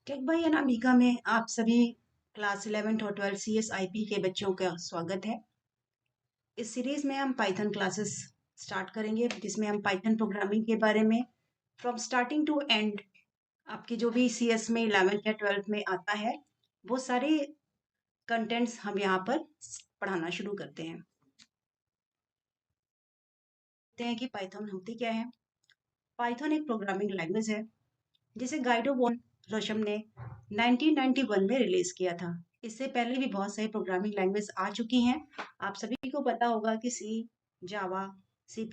Take bye Anamika में आप सभी क्लास 11 और 12 CSIP के बच्चों का स्वागत है। इस सीरीज में हम पाइथन क्लासेस स्टार्ट करेंगे जिसमें हम पाइथन प्रोग्रामिंग के बारे में फ्रॉम स्टार्टिंग टू एंड आपकी जो भी CS में 11th या 12th में आता है वो सारे कंटेंट्स हम यहाँ पर पढ़ाना शुरू करते हैं। देखते हैं कि पाइथन होती क्या है। पाइथन एक प्रोग्रामिंग लैंग्वेज है जिसे गाइडो वॉन रोशम ने 1991 में रिलीज किया था। इससे पहले भी बहुत सारी प्रोग्रामिंग लैंग्वेज आ चुकी हैं। आप सभी को पता होगा कि सी, जावा, C++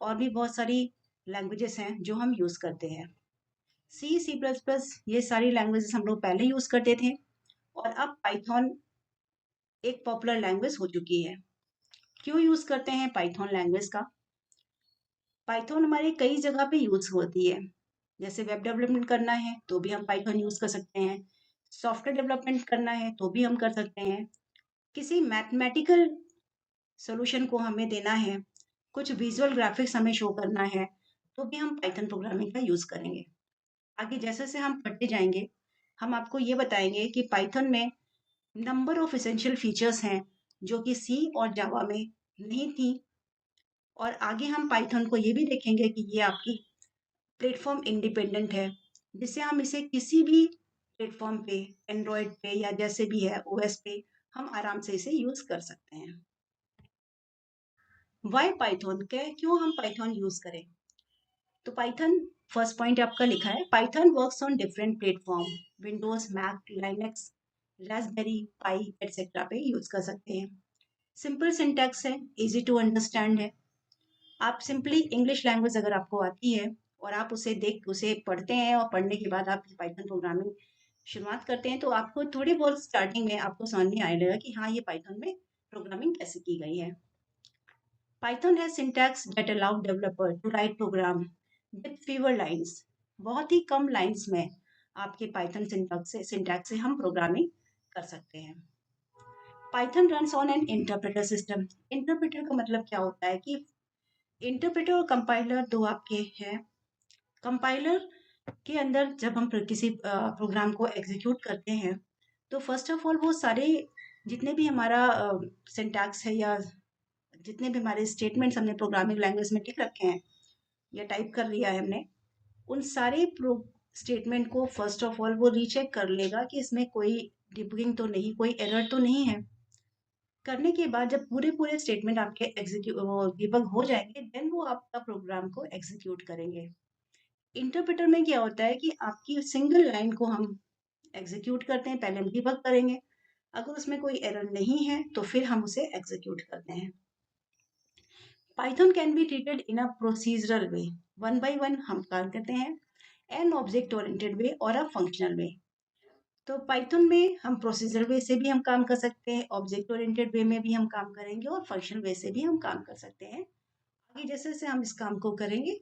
और भी बहुत सारी लैंग्वेजेस हैं जो हम यूज करते हैं। C++ ये सारी लैंग्वेजेस हम लोग पहले यूज करते थे और अब पाइथन एक पॉपुलर लैंग्वेज हो चुकी है। क्यों यूज करते हैं पाइथन लैंग्वेज का? पाइथन हमारे कई जगह पे यूज होती है। जैसे वेब डेवलपमेंट करना है तो भी हम पाइथन यूज कर सकते हैं। सॉफ्टवेयर डेवलपमेंट करना है तो भी हम कर सकते हैं। किसी मैथमेटिकल सॉल्यूशन को हमें देना है, कुछ विजुअल ग्राफिक्स हमें शो करना है, तो भी हम पाइथन प्रोग्रामिंग का यूज करेंगे। आगे जैसे जैसे हम पढ़ते जाएंगे हम आपको ये बताएंगे कि पाइथन में नंबर ऑफ एसेंशियल फीचर्स हैं जो कि सी और जावा में नहीं थी। और आगे हम पाइथन को ये भी देखेंगे कि ये आपकी प्लेटफॉर्म इंडिपेंडेंट है, जिससे हम इसे किसी भी प्लेटफॉर्म पे, एंड्रॉयड पे या जैसे भी है OS पे हम आराम से इसे यूज कर सकते हैं। वाई पाइथन, क्यों हम पाइथन यूज करें? तो पाइथन फर्स्ट पॉइंट आपका लिखा है, Python works on different platform, Windows, Mac, Linux, Raspberry Pi etcetera पे यूज कर सकते हैं। सिंपल सिंटैक्स है, इजी टू अंडरस्टैंड है। आप सिंपली इंग्लिश लैंग्वेज अगर आपको आती है और आप उसे पढ़ते हैं और पढ़ने के बाद आप पाइथन प्रोग्रामिंग शुरुआत करते हैं तो आपको थोड़ी बहुत स्टार्टिंग में आपको समझ में आएगा कि हाँ ये पाइथन में प्रोग्रामिंग कैसे की गई है। पाइथन है syntax that allow developer to write program with fewer lines. बहुत ही कम लाइंस में आपके पाइथन सिंटैक्स से हम प्रोग्रामिंग कर सकते हैं। Python runs on an interpreter system. Interpreter का मतलब क्या होता है कि इंटरप्रेटर और कंपाइलर दो आपके हैं। कंपाइलर के अंदर जब हम किसी प्रोग्राम को एग्जीक्यूट करते हैं तो फर्स्ट ऑफ ऑल वो सारे जितने भी हमारा सिंटैक्स है या जितने भी हमारे स्टेटमेंट्स हमने प्रोग्रामिंग लैंग्वेज में लिख रखे हैं या टाइप कर लिया है हमने, उन सारे स्टेटमेंट को फर्स्ट ऑफ ऑल वो रीचेक कर लेगा कि इसमें कोई डिबगिंग तो नहीं, कोई एरर तो नहीं है। करने के बाद जब पूरे पूरे स्टेटमेंट आपके डिबग हो जाएंगे देन वो आपका प्रोग्राम को एग्जीक्यूट करेंगे। इंटरप्रेटर में क्या होता है कि आपकी सिंगल लाइन को हम एग्जीक्यूट करते हैं, पहले हम डिबग करेंगे, अगर उसमें कोई एरर नहीं है तो फिर हम उसे एग्जीक्यूट करते हैं। Python can be treated in a procedural way, one by one हम काम करते हैं, एन ऑब्जेक्ट ओरिएंटेड वे और अ फंक्शनल वे। तो पाइथन में हम प्रोसीजर वे से भी हम काम कर सकते हैं, ऑब्जेक्ट ओरिएंटेड वे में भी हम काम करेंगे और फंक्शनल वे से भी हम काम कर सकते हैं। आगे जैसे जैसे हम इस काम को करेंगे,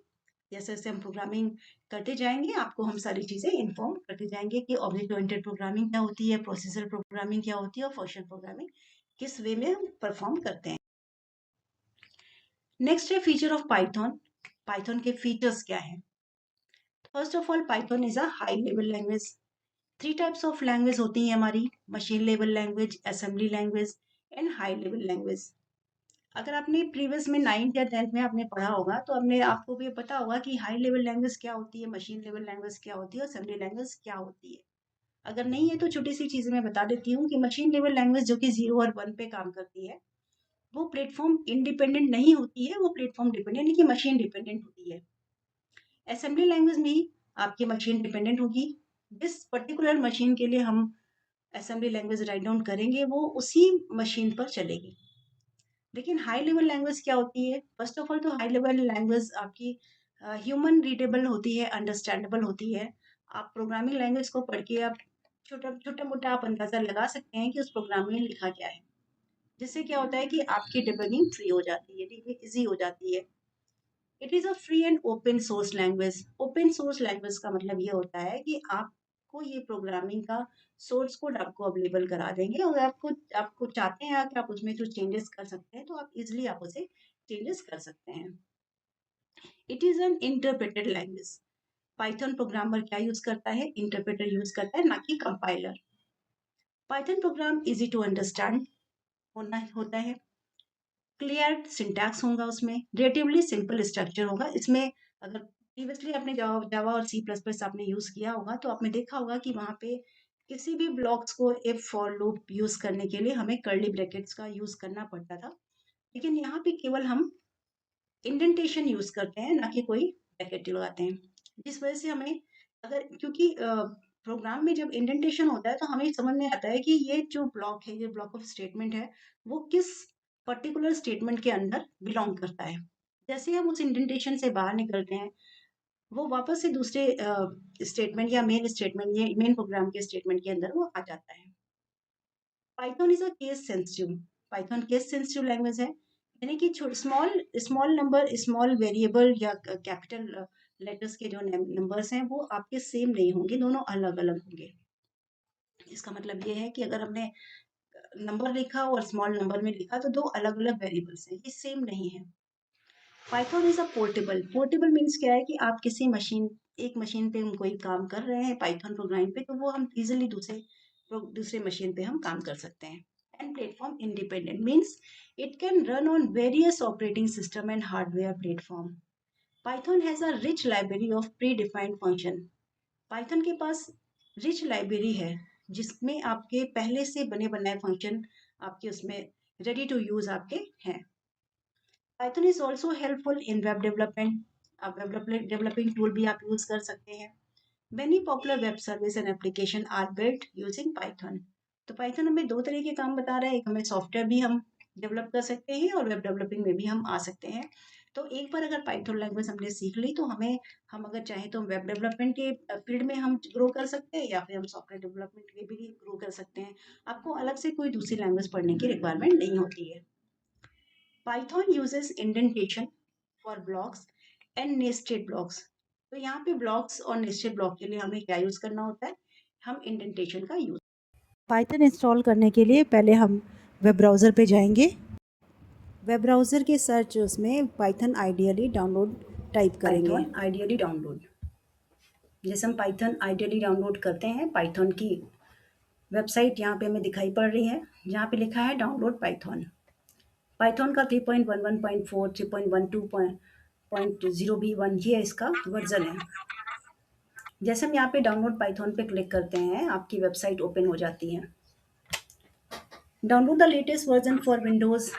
जैसे जैसे हम प्रोग्रामिंग करते जाएंगे आपको हम सारी चीजें इन्फॉर्म करते जाएंगे कि ऑब्जेक्ट ओरिएंटेड प्रोग्रामिंग क्या होती है, प्रोसीजर प्रोग्रामिंग क्या होती है और फंक्शनल प्रोग्रामिंग किस वे में हम परफॉर्म करते हैं। नेक्स्ट है फीचर ऑफ पाइथन। पाइथन के फीचर्स क्या है? First of all Python is a high level language. Three types of language होती हैं हमारी, machine level language, assembly language and high level language. अगर आपने प्रीवियस में 9th या 10th में आपने पढ़ा होगा तो आपने आपको भी पता होगा कि हाई लेवल लैंग्वेज क्या होती है, मशीन लेवल लैंग्वेज क्या होती है और असेंबली लैंग्वेज क्या होती है। अगर नहीं है तो छोटी सी चीजें मैं बता देती हूँ कि मशीन लेवल लैंग्वेज जो कि 0 और 1 पे काम करती है वो प्लेटफॉर्म इंडिपेंडेंट नहीं होती है, वो प्लेटफॉर्म डिपेंडेंट यानी कि मशीन डिपेंडेंट होती है। असेंबली लैंग्वेज भी आपकी मशीन डिपेंडेंट होगी, जिस पर्टिकुलर मशीन के लिए हम असेंबली लैंग्वेज राइट डाउन करेंगे वो उसी मशीन पर चलेगी। लेकिन हाई लेवल लैंग्वेज क्या होती है? फर्स्ट ऑफ ऑल तो हाई लेवल लैंग्वेज आपकी ह्यूमन रीडेबल होती है, अंडरस्टैंडेबल होती है। आप प्रोग्रामिंग लैंग्वेज को पढ़ के आप छोटा छोटा मोटा आप अंदाजा लगा सकते हैं कि उस प्रोग्राम में लिखा क्या है, जिससे क्या होता है कि आपकी डिबगिंग फ्री हो जाती है, इजी हो जाती है। It is a free and open source language. Open source language का मतलब ये होता है कि आपको ये प्रोग्रामिंग का सोर्स कोड आपको अवेलेबल करा देंगे और आपको चाहते हैं कि आप उसमें जो चेंजेस कर सकते हैं तो आप इजिली आप उसे चेंजेस कर सकते हैं। It is an interpreted language. Python programmer क्या यूज करता है, इंटरप्रेटर यूज करता है, ना कि compiler. Python program easy to understand होता है, क्लियर सिंटैक्स होगा, उसमें रिलेटिवली सिंपल स्ट्रक्चर होगा। इसमें अगर प्रीवियसली आपने जावा और सी प्लस प्लस आपने यूज किया होगा तो आपने देखा होगा कि वहाँ पे किसी भी ब्लॉक्स को इफ फॉर लूप यूज करने के लिए हमें कर्ली ब्रैकेट्स का यूज करना पड़ता था, लेकिन यहाँ पे केवल हम इंडेंटेशन यूज करते हैं, ना कि कोई ब्रैकेट लगाते हैं, जिस वजह से हमें अगर क्योंकि प्रोग्राम में जब इंडेंटेशन होता है तो हमें समझ में आता है कि ये जो ब्लॉक है, ये ब्लॉक ऑफ स्टेटमेंट है, वो किस पर्टिकुलर स्टेटमेंट के अंदर बिलोंग करता है। जैसे हम उस इंडेंटेशन से बाहर निकलते हैं, वो वापस से दूसरे स्टेटमेंट या मेन स्टेटमेंट या मेन प्रोग्राम के स्टेटमेंट के अंदर वो आ जाता है। Python is a case sensitive, Python case sensitive language है, यानी कि small small number, small variable या कैपिटल लेटर्स के जो नंबर्स हैं वो आपके सेम नहीं होंगे, दोनों अलग अलग होंगे। इसका मतलब ये है कि अगर हमने नंबर लिखा और स्मॉल नंबर में लिखा तो दो अलग अलग वेरिएबल्स हैं, ये सेम नहीं है। Python is a portable, portable means क्या है कि आप किसी मशीन, एक मशीन पे हम कोई काम कर रहे हैं पाइथन प्रोग्राम पे, तो वो हम इजिली दूसरे मशीन पे हम काम कर सकते हैं। And platform independent means it can run on various operating system and hardware platform. Python has a rich library of pre defined function. Python के पास रिच लाइब्रेरी है जिसमें आपके पहले से बने बनाए फंक्शन आपके उसमें रेडी टू यूज आपके हैं। Python is also helpful in web development, आप वेब डेवलपिंग टूल भी आप यूज कर सकते हैं। Many popular web service and application are built using Python. तो पाइथन हमें दो तरह के काम बता रहा है, एक हमें सॉफ्टवेयर भी हम डेवलप कर सकते हैं और वेब डेवलपिंग में भी हम आ सकते हैं। तो एक बार अगर पाइथन लैंग्वेज हमने सीख ली तो हम अगर चाहें तो वेब डेवलपमेंट के फील्ड में हम ग्रो कर सकते हैं या फिर हम सॉफ्टवेयर डेवलपमेंट में भी ग्रो कर सकते हैं। आपको अलग से कोई दूसरी लैंग्वेज पढ़ने की रिक्वायरमेंट नहीं होती है। Python uses indentation for blocks and nested blocks. तो यहाँ पे ब्लॉक्स और नेस्टेड ब्लॉक के लिए हमें क्या यूज करना होता है, हम इंडेंटेशन का यूज। पाइथन इंस्टॉल करने के लिए पहले हम वेब ब्राउज़र पे जाएंगे। वेब ब्राउज़र के सर्च उसमें पाइथन आइडियली डाउनलोड टाइप करेंगे। पाइथन आइडियली डाउनलोड, जैसे हम पाइथन आइडियली डाउनलोड करते हैं, पाइथन की वेबसाइट यहाँ पे हमें दिखाई पड़ रही है, जहाँ पे लिखा है डाउनलोड पाइथन। पाइथन का 3.11.4 3.12.0 ये इसका वर्जन है। जैसे हम यहाँ पे डाउनलोड पाइथन पे क्लिक करते हैं, आपकी वेबसाइट ओपन हो जाती है। Download the latest version for Windows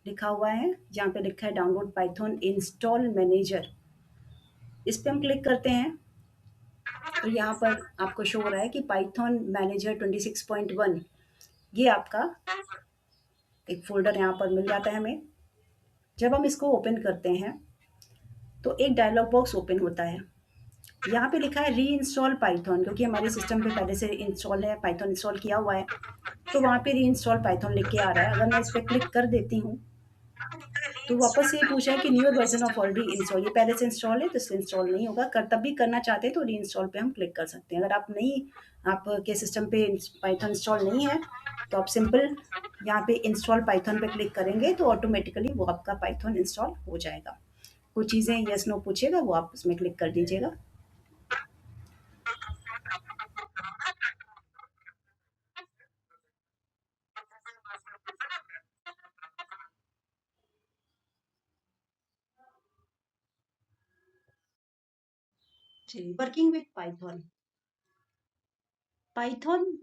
लिखा हुआ है, जहाँ पे लिखा है डाउनलोड पाइथन इंस्टॉल मैनेजर। इस पे हम क्लिक करते हैं तो यहाँ पर आपको शो हो रहा है कि पाइथन मैनेजर 26.1 ये आपका एक फोल्डर यहाँ पर मिल जाता है हमें। जब हम इसको ओपन करते हैं तो एक डायलॉग बॉक्स ओपन होता है। यहाँ पे लिखा है री इंस्टॉल पाइथन, क्योंकि हमारे सिस्टम पे पहले से इंस्टॉल है, पाइथन इंस्टॉल किया हुआ है, तो वहाँ पे री इंस्टॉल पाइथन लिख के आ रहा है। अगर मैं इस पर क्लिक कर देती हूँ तो वापस से ये पूछा है कि newer version of already install, ये पहले से इंस्टॉल है तो इससे इंस्टॉल नहीं होगा। तब भी करना चाहते हैं तो री इंस्टॉल पे हम क्लिक कर सकते हैं। अगर आपके सिस्टम पे पाइथन इंस्टॉल नहीं है तो आप सिंपल यहाँ पे इंस्टॉल पाइथन पे क्लिक करेंगे तो ऑटोमेटिकली वो आपका पाइथन इंस्टॉल हो जाएगा। कुछ चीज़ें यस नो पूछेगा, वो आप उसमें क्लिक कर दीजिएगा। Working with Python, Python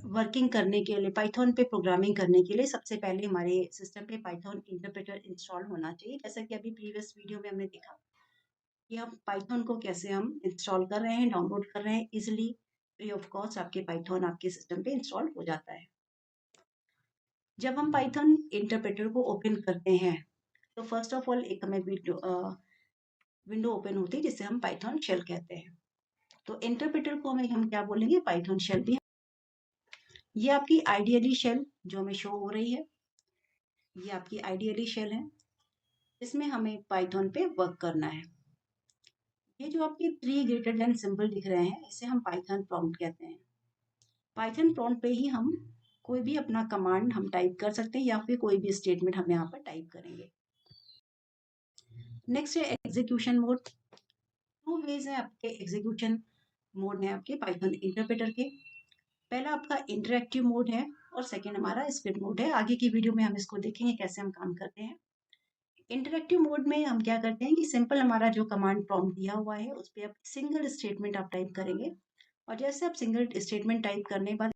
working करने के लिए, पाइथन पे प्रोग्रामिंग करने के लिए सबसे पहले हमारे सिस्टम पे पाइथन इंटरप्रेटर इंस्टॉल होना चाहिए। जैसा कि अभी प्रीवियस वीडियो में हमने देखा कि हम पाइथन को कैसे हम इंस्टॉल कर रहे हैं, डाउनलोड कर रहे हैं इजिली, फ्री ऑफ कॉस्ट आपके पाइथन आपके सिस्टम पे इंस्टॉल हो जाता है। जब हम पाइथन इंटरप्रेटर को ओपन करते हैं तो फर्स्ट ऑफ ऑल एक हमें विंडो ओपन होती है जिसे हम पाइथन शेल कहते हैं। तो इंटरप्रेटर को हम क्या बोलेंगे, पाइथन शेल भी। ये आपकी आइडियली शेल जो हमें शो हो रही है, ये आपकी आइडियली शेल है, इसमें हमें पाइथन पे वर्क करना है। ये जो आपके 3 ग्रेटर देन सिंबल दिख रहे हैं, इसे हम पाइथन प्रॉम्प्ट कहते हैं। पाइथन प्रॉम्प्ट पे ही हम कोई भी अपना कमांड हम टाइप कर सकते हैं या फिर कोई भी स्टेटमेंट हम यहाँ पर टाइप करेंगे। नेक्स्ट है एग्जीक्यूशन मोड। 2 वेज हैं आपके एग्जीक्यूशन मोड है आपके पाइथन इंटरप्रेटर के। पहला आपका इंटरैक्टिव मोड है और सेकंड हमारा स्क्रिप्ट मोड है। आगे की वीडियो में हम इसको देखेंगे कैसे हम काम करते हैं। इंटरैक्टिव मोड में हम क्या करते हैं कि सिंपल हमारा जो कमांड प्रॉम्प्ट दिया हुआ है उस पर आप सिंगल स्टेटमेंट आप टाइप करेंगे और जैसे आप सिंगल स्टेटमेंट टाइप करने के बाद